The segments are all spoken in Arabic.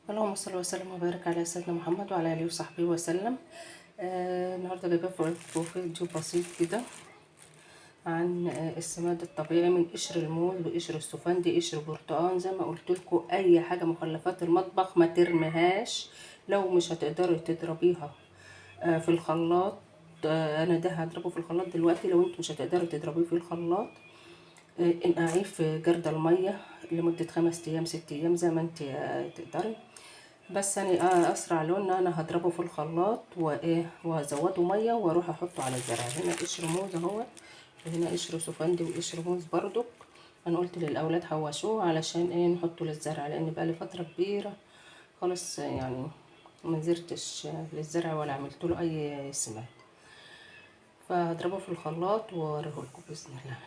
اللهم صل وسلم وبارك على سيدنا محمد وعلى اله وصحبه وسلم. النهارده جايبه فيديو بسيط كده عن السماد الطبيعي من قشر الموز وقشر السفندي قشر برتقان. زي ما قلت لكم، اي حاجه مخلفات المطبخ ما ترميهاش لو مش هتقدري تضربيها في الخلاط. انا ده هضربه في الخلاط دلوقتي. لو انتوا مش هتقدروا تضربيه في الخلاط، انقعيه في جرد الميه لمده 5 ايام 6 ايام زي ما انت تقدري. بس انا اسرع لون انا هضربه في الخلاط وازوده ميه واروح احطه على الزرع. هنا قشر موز اهو، وهنا قشر سفندي وقشر موز برضو. انا قلت للاولاد حوشوه علشان نحطه للزرع، لان بقى لي فتره كبيره خالص يعني ما نزرتش للزرع ولا عملت له اي سماد. فهضربه في الخلاط واوريه لكم باذن الله.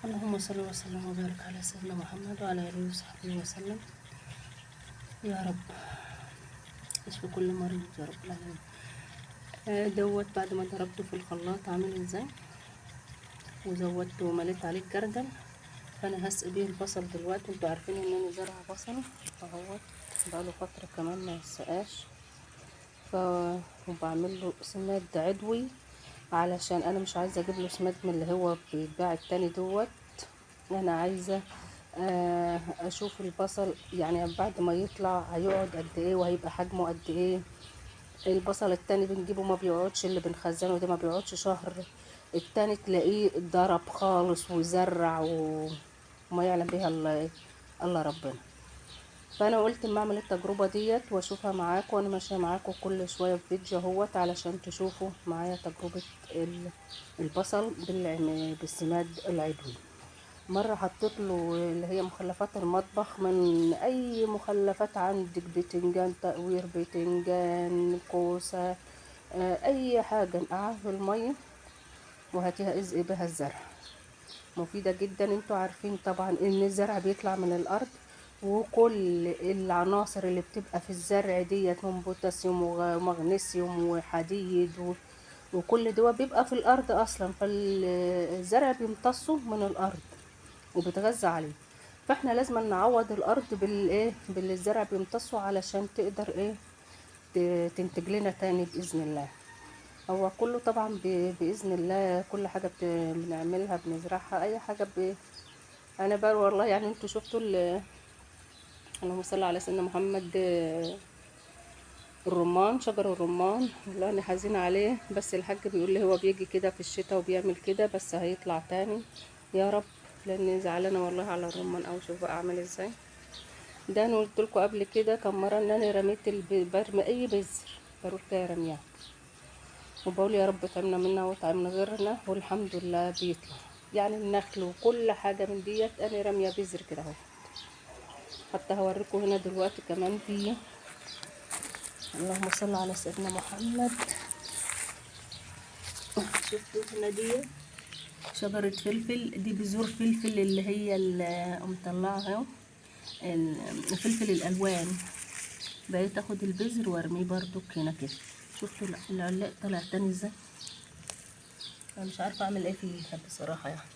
اللهم صل وسلم وبارك على سيدنا محمد وعلى اله وصحبه وسلم. يا رب اشفي كل مريض يا رب العالمين. دوت بعد ما ضربته في الخلاط عامل ازاي، وزودته ومليت عليه الجردل. فانا هسقي بيه البصل دلوقتي. انتوا عارفين ان انا زارعه بصل اهوت بقاله فتره كمان ما يسقاش. وبعمل له سماد عضوي علشان انا مش عايزه اجيب له سماد من اللي هو بيتباع التاني دوت. انا عايزه اشوف البصل يعني بعد ما يطلع هيقعد قد ايه وهيبقى حجمه قد ايه. البصل التاني بنجيبه ما بيقعدش، اللي بنخزنه ده ما بيقعدش شهر، التاني تلاقيه اتضرب خالص وزرع وما يعلم بيها الله ربنا. فانا قلت اما اعمل التجربه ديت واشوفها معاكم، وانا ماشيه معاكم كل شويه في فيديو اهوت علشان تشوفوا معايا تجربه البصل بالسماد العضوي. مره حطيت له اللي هي مخلفات المطبخ، من اي مخلفات عندك، بتنجان تقوير، بتنجان، كوسه، اي حاجه نقعها في الميه وهاتيها ازقي بها الزرع. مفيده جدا. انتوا عارفين طبعا ان الزرع بيطلع من الارض، وكل العناصر اللي بتبقى في الزرع ديت من بوتاسيوم ومغنيسيوم وحديد وكل ده بيبقى في الارض اصلا. فالزرع بيمتصه من الارض وبيتغذى عليه. فاحنا لازم نعوض الارض باللي الزرع بيمتصه علشان تقدر تنتج لنا تاني باذن الله. هو كله طبعا باذن الله. كل حاجه بنعملها بنزرعها، اي حاجه انا بقى والله يعني انتوا شفتوا اللهم صل على سيدنا محمد، الرمان، شجر الرمان والله انا حزينه عليه. بس الحاج بيقول لي هو بيجي كده في الشتاء وبيعمل كده، بس هيطلع تاني يا رب، لاني زعلانه والله على الرمان. او شوف بقى اعمل ازاي. ده انا قلت لكم قبل كده كم مره ان انا رميت برمي اي بذر بروح جايه رميها، وبقول يا رب تعمنا منا وتعمنا غيرنا، والحمد لله بيطلع. يعني النخل وكل حاجه من ديت انا راميه بذر كده اهو. حتى هوريكم هنا دلوقتي كمان في، اللهم صل على سيدنا محمد، شفتوا هنا دي شجرة فلفل، دي بذور فلفل اللي هي اللي مطلعها اهو، الفلفل الالوان. بقيت اخد البذر وارميه برضو هنا كده. شفتوا العلاق طلع تاني ازاي؟ انا مش عارفه اعمل ايه فيه بصراحه يعني.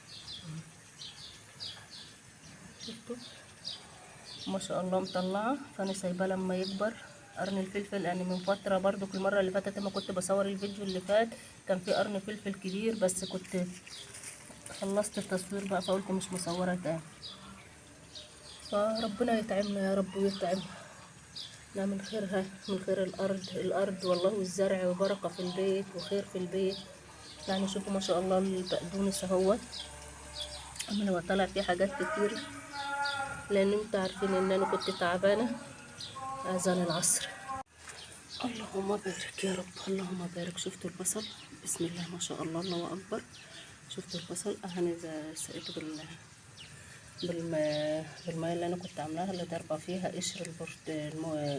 شفتوا ما شاء الله مطلعه. فانا سايباه لما يكبر قرن الفلفل. يعني من فتره برضو المره اللي فاتت لما كنت بصور الفيديو اللي فات كان في قرن فلفل كبير، بس كنت خلصت التصوير بقى فقلت مش مصوره تاني. فربنا يطعمنا يا رب ويطعمها. لا من خيرها، من خير الارض والله، والزرع وبركه في البيت وخير في البيت. يعني شوفوا ما شاء الله البقدونس اهوت عمال هو طالع فيه حاجات كتير، لان انتوا عارفين ان انا كنت تعبانه اذان العصر. اللهم بارك يا رب، اللهم بارك. شفتوا البصل؟ بسم الله ما شاء الله، الله اكبر. شفتوا البصل اهني سقيته بالماء اللي انا كنت عاملاها، اللي ضاربه فيها قشر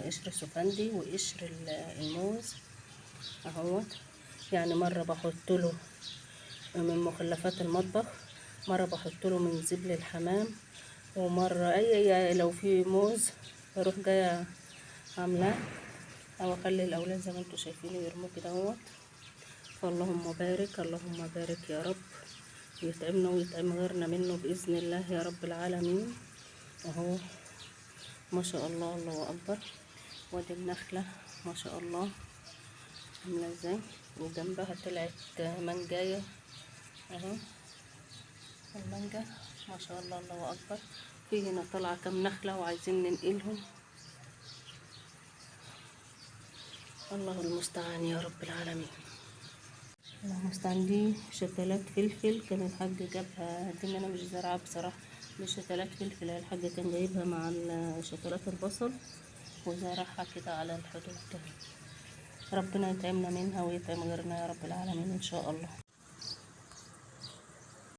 قشر السفندي وقشر الموز اهوت. يعني مره بحط له من مخلفات المطبخ، مره بحط له من زبل الحمام، ومره اي لو في موز بروح جايه عاملاه، او اخلي الاولاد زي ما انتوا شايفين يرموا كده اهوت. فاللهم بارك، اللهم بارك يا رب. يطعمنا ويطعم غيرنا منه بإذن الله يا رب العالمين. اهو ما شاء الله، الله اكبر. وادي النخلة ما شاء الله عاملة ازاي، وجنبها طلعت منجاية اهو، المانجا ما شاء الله، الله اكبر. في هنا طالعة كام نخلة وعايزين ننقلهم، الله المستعان يا رب العالمين. الله المستعان. دي شتلات فلفل كان الحاج جابها، دي انا مش زارعة بصراحة، مش شتلات فلفل، الحاج كان جايبها مع شتلات البصل وزرعها كده على الحدود. ربنا يطعمنا منها ويطعم غيرنا يا رب العالمين ان شاء الله.